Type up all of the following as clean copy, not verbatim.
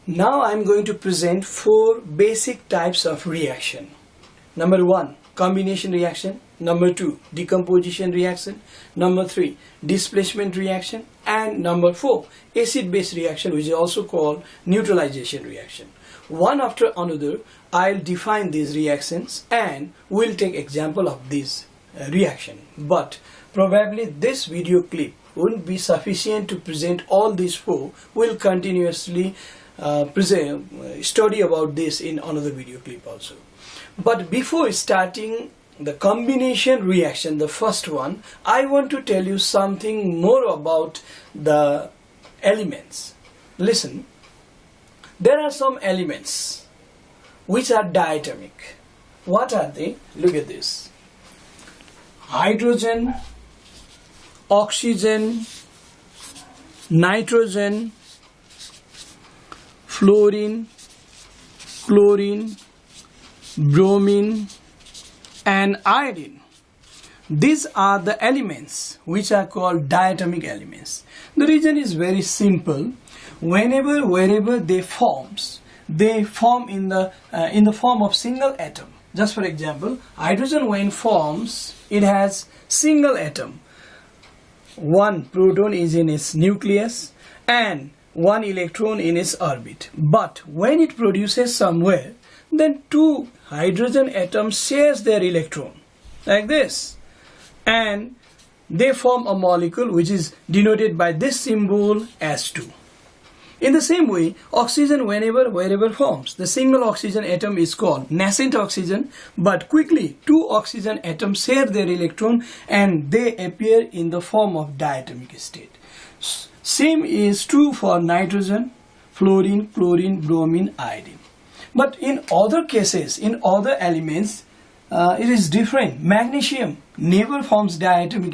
Now I'm going to present 4 basic types of reaction. Number 1, combination reaction. Number 2, decomposition reaction. Number 3, displacement reaction. And number 4, acid-base reaction, which is also called neutralization reaction. One after another, I'll define these reactions and we'll take example of this reaction. But probably this video clip wouldn't be sufficient to present all these 4. We'll continuously study about this in another video clip also. But before starting the combination reaction, the first one, I want to tell you something more about the elements. Listen, there are some elements which are diatomic. What are they? Look at this. Hydrogen, oxygen, nitrogen, fluorine, chlorine, bromine and iodine. These are the elements which are called diatomic elements. The reason is very simple. Wherever they form in the form of single atom. Just for example, hydrogen when forms, it has single atom. 1 proton is in its nucleus and 1 electron in its orbit. But when it produces somewhere, then 2 hydrogen atoms shares their electron like this, and they form a molecule which is denoted by this symbol S2. In the same way, oxygen wherever forms, the single oxygen atom is called nascent oxygen, but quickly 2 oxygen atoms share their electron and they appear in the form of diatomic state. Same is true for nitrogen, fluorine, chlorine, bromine, iodine. But in other cases, in other elements, it is different. Magnesium never forms diatom.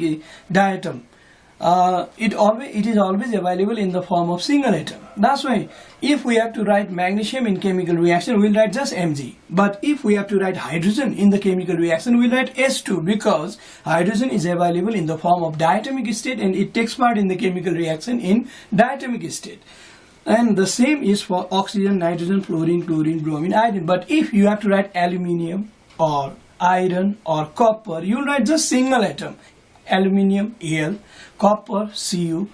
It is always available in the form of single atom. That's why if we have to write magnesium in chemical reaction, we'll write just Mg. But if we have to write hydrogen in the chemical reaction, we'll write S2, because hydrogen is available in the form of diatomic state and it takes part in the chemical reaction in diatomic state. And the same is for oxygen, nitrogen, fluorine, chlorine, bromine, iodine. But if you have to write aluminium or iron or copper, you'll write just single atom. Aluminium, Al, copper, Cu,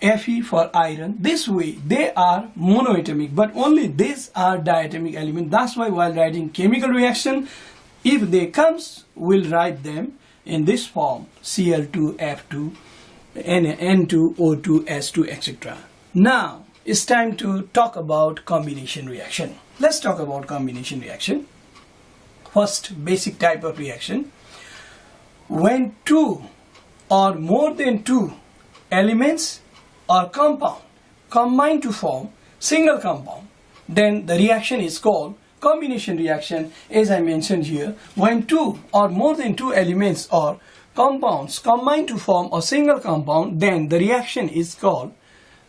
Fe for iron. This way they are monoatomic, but only these are diatomic elements. That's why while writing chemical reaction, if they comes, we'll write them in this form: Cl2, F2, N2, O2, S2, etc. Now it's time to talk about combination reaction. Let's talk about combination reaction. First basic type of reaction: when 2 or more than 2 elements or compound combine to form single compound, then the reaction is called combination reaction. As I mentioned here, when 2 or more than 2 elements or compounds combine to form a single compound, then the reaction is called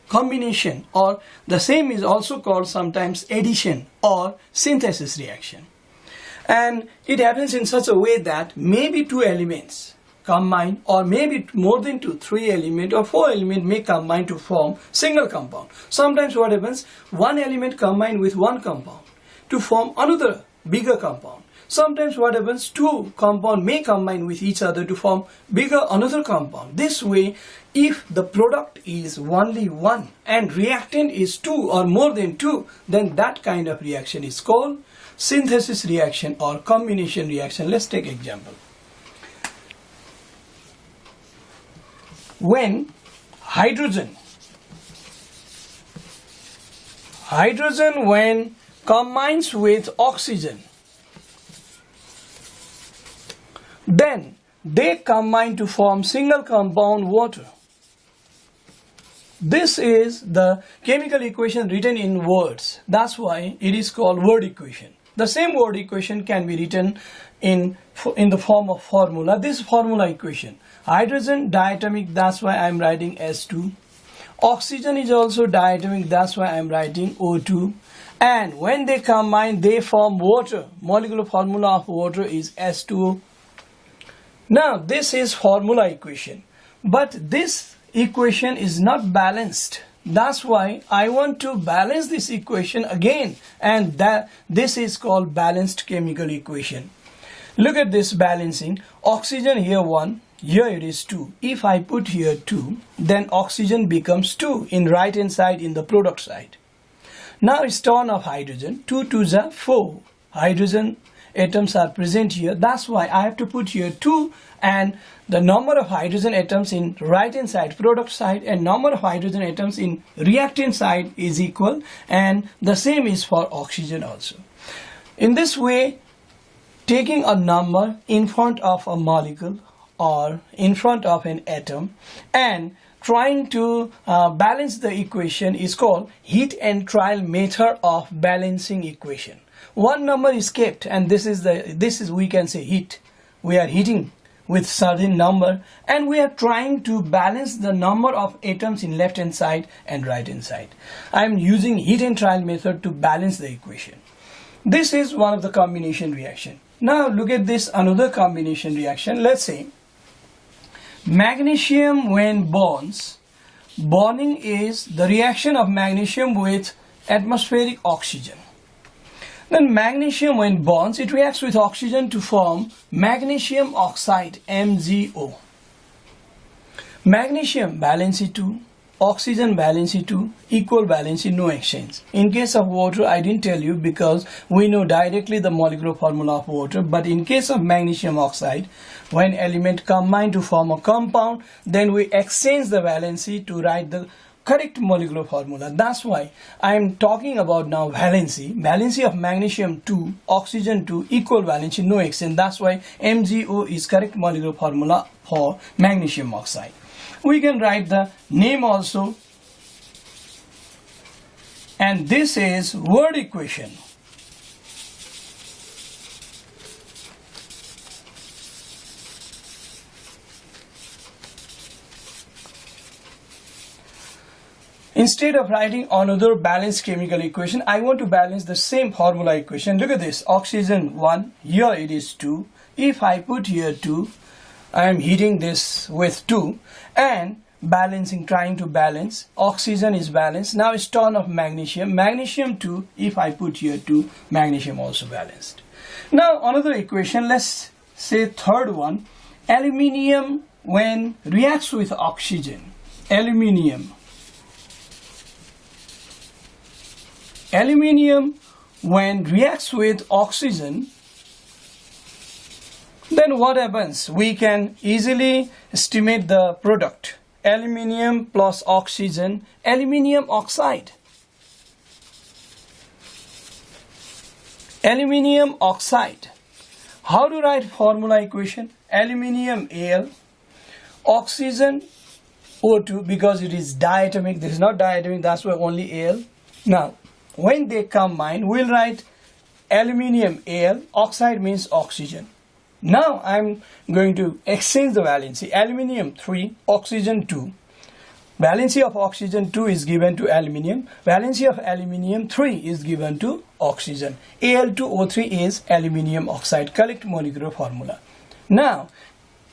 combination, or the same is also called sometimes addition or synthesis reaction. And it happens in such a way that maybe 2 elements combine, or maybe more than 2, 3 elements or 4 elements may combine to form single compound. Sometimes what happens, 1 element combine with 1 compound to form another bigger compound. Sometimes what happens, 2 compound may combine with each other to form bigger another compound. This way, if the product is only 1 and reactant is 2 or more than 2, then that kind of reaction is called synthesis reaction or combination reaction. Let's take example. When hydrogen when combines with oxygen, then they combine to form single compound water. This is the chemical equation written in words. That's why it is called word equation. The same word equation can be written in the form of formula. This formula equation: hydrogen diatomic, that's why I am writing S2. Oxygen is also diatomic, that's why I am writing O2. And when they combine, they form water. Molecular formula of water is S2O. Now this is formula equation, but this equation is not balanced. That's why I want to balance this equation again, and this is called balanced chemical equation. Look at this balancing. Oxygen here 1, here it is 2. If I put here 2, then oxygen becomes 2 in right hand side, in the product side. Now it's turn of hydrogen. 2 2s are 4. Hydrogen atoms are present here. That's why I have to put here 2, and the number of hydrogen atoms in right hand side, product side, and number of hydrogen atoms in reactant side is equal, and the same is for oxygen also. In this way, taking a number in front of a molecule or in front of an atom and trying to balance the equation is called heat and trial method of balancing equation. One number is kept, and this is we can say heat. We are heating with certain number, and we are trying to balance the number of atoms in left hand side and right hand side. I am using heat and trial method to balance the equation. This is one of the combination reaction. Now look at this another combination reaction. Let's say magnesium when bonds. Bonding is the reaction of magnesium with atmospheric oxygen. Then magnesium when bonds, it reacts with oxygen to form magnesium oxide, MgO. Magnesium valency 2, oxygen valency 2, equal valency, no exchange. In case of water, I didn't tell you because we know directly the molecular formula of water, but in case of magnesium oxide, when element combine to form a compound, then we exchange the valency to write the correct molecular formula. That's why I am talking about now valency. Valency of magnesium 2, oxygen 2, equal valency, no exchange. That's why MgO is correct molecular formula for magnesium oxide. We can write the name also, and this is word equation. Instead of writing another balanced chemical equation, I want to balance the same formula equation. Look at this. Oxygen 1, here it is 2. If I put here 2, I am heating this with 2 and balancing, trying to balance. Oxygen is balanced. Now it's turn of magnesium. Magnesium 2, if I put here 2, magnesium also balanced. Now another equation, let's say third one. Aluminium when reacts with oxygen. Aluminium when reacts with oxygen, then what happens? We can easily estimate the product. Aluminium plus oxygen, aluminium oxide. Aluminium oxide. How to write formula equation? Aluminium Al, oxygen O2, because it is diatomic. This is not diatomic, that's why only Al. Now when they combine, we'll write aluminium Al, oxide means oxygen. Now I'm going to exchange the valency. Aluminium 3, oxygen 2. Valency of oxygen 2 is given to aluminium. Valency of aluminium 3 is given to oxygen. Al2O3 is aluminium oxide. Correct molecular formula. Now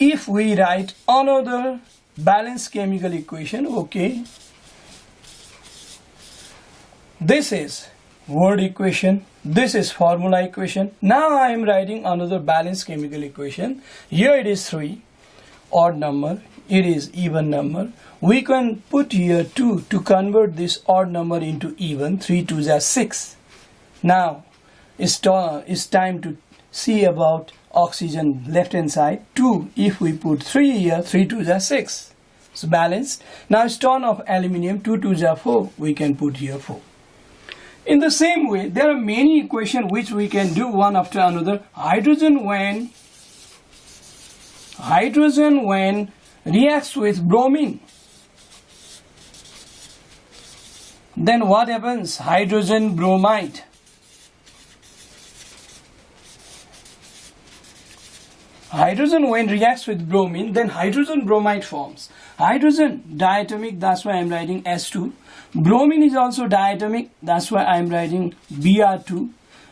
if we write another balanced chemical equation, okay, this is word equation, this is formula equation. Now I am writing another balanced chemical equation. Here it is 3, odd number, it is even number. We can put here 2 to convert this odd number into even. 3 2s are 6. Now it's time to see about oxygen left hand side. 2, if we put 3 here, 3 2s are 6. It's balanced. Now it's turn of aluminium, 2 2s are 4. We can put here 4. In the same way, there are many equations which we can do one after another. Hydrogen when reacts with bromine, then what happens? Hydrogen bromide. Hydrogen when reacts with bromine, then hydrogen bromide forms. Hydrogen diatomic, that's why I am writing S2. Bromine is also diatomic, that's why I am writing Br2.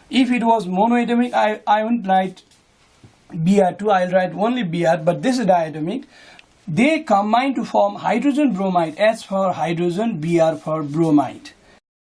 If it was monoatomic, I won't write Br2, I'll write only Br, but this is diatomic. They combine to form hydrogen bromide, H for hydrogen, Br for bromide.